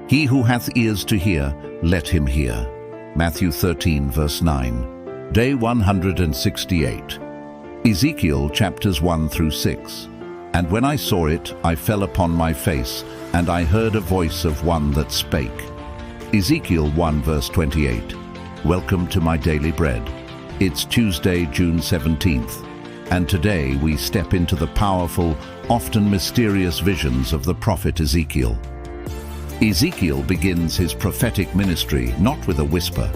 He who hath ears to hear, let him hear. Matthew 13, verse 9. Day 168. Ezekiel chapters 1 through 6. And when I saw it, I fell upon my face, and I heard a voice of one that spake. Ezekiel 1 verse 28. Welcome to my daily bread. It's Tuesday, June 17th, and today we step into the powerful, often mysterious visions of the prophet Ezekiel. Ezekiel begins his prophetic ministry not with a whisper,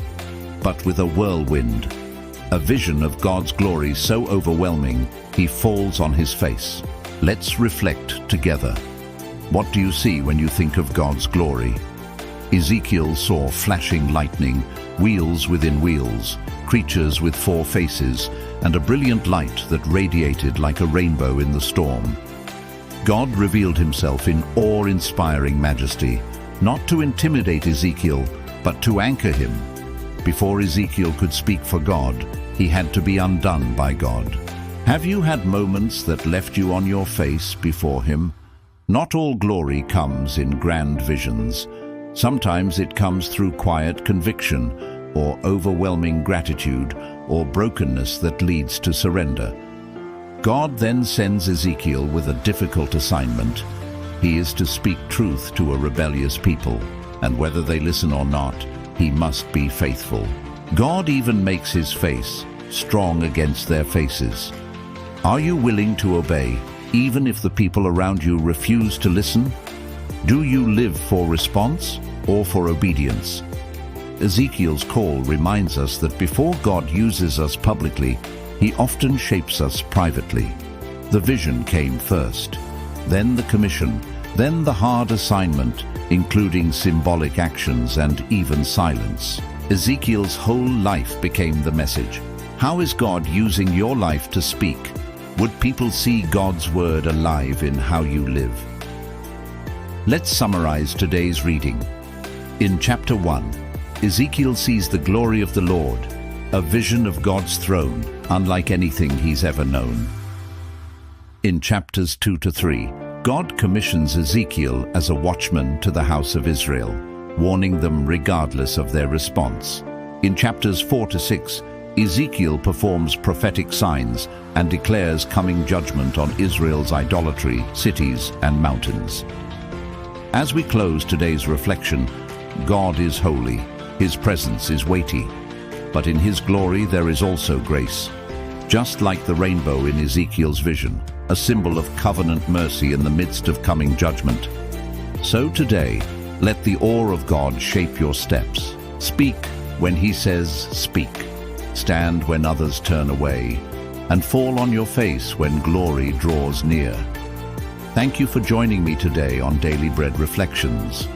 but with a whirlwind, a vision of God's glory so overwhelming he falls on his face. Let's reflect together. What do you see when you think of God's glory? Ezekiel saw flashing lightning, wheels within wheels, creatures with four faces, and a brilliant light that radiated like a rainbow in the storm. God revealed himself in awe-inspiring majesty, not to intimidate Ezekiel, but to anchor him. Before Ezekiel could speak for God, he had to be undone by God. Have you had moments that left you on your face before him? Not all glory comes in grand visions. Sometimes it comes through quiet conviction, or overwhelming gratitude, or brokenness that leads to surrender. God then sends Ezekiel with a difficult assignment. He is to speak truth to a rebellious people, and whether they listen or not, he must be faithful. God even makes his face strong against their faces. Are you willing to obey, even if the people around you refuse to listen? Do you live for response or for obedience? Ezekiel's call reminds us that before God uses us publicly, he often shapes us privately. The vision came first, then the commission, then the hard assignment, including symbolic actions and even silence. Ezekiel's whole life became the message. How is God using your life to speak? Would people see God's word alive in how you live? Let's summarize today's reading. In chapter 1, Ezekiel sees the glory of the Lord, a vision of God's throne, unlike anything he's ever known. In chapters 2 to 3, God commissions Ezekiel as a watchman to the house of Israel, warning them regardless of their response. In chapters 4 to 6, Ezekiel performs prophetic signs and declares coming judgment on Israel's idolatry, cities, and mountains. As we close today's reflection, God is holy, his presence is weighty, but in his glory there is also grace. Just like the rainbow in Ezekiel's vision, a symbol of covenant mercy in the midst of coming judgment. So today, let the awe of God shape your steps. Speak when he says speak. Stand when others turn away, and fall on your face when glory draws near. Thank you for joining me today on Daily Bread Reflections.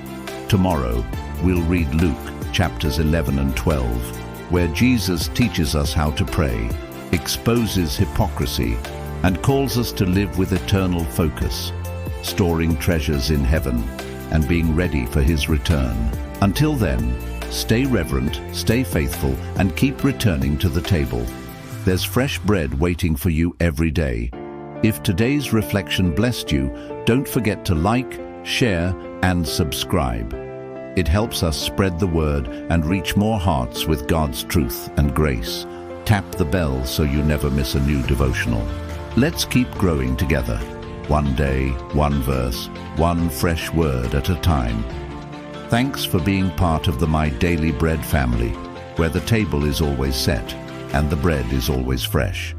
Tomorrow, we'll read Luke chapters 11 and 12, where Jesus teaches us how to pray, exposes hypocrisy, and calls us to live with eternal focus, storing treasures in heaven and being ready for his return. Until then, stay reverent, stay faithful, and keep returning to the table. There's fresh bread waiting for you every day. If today's reflection blessed you, don't forget to like, share, and subscribe. It helps us spread the word and reach more hearts with God's truth and grace. Tap the bell so you never miss a new devotional. Let's keep growing together. One day, one verse, one fresh word at a time. Thanks for being part of the My Daily Bread family, where the table is always set and the bread is always fresh.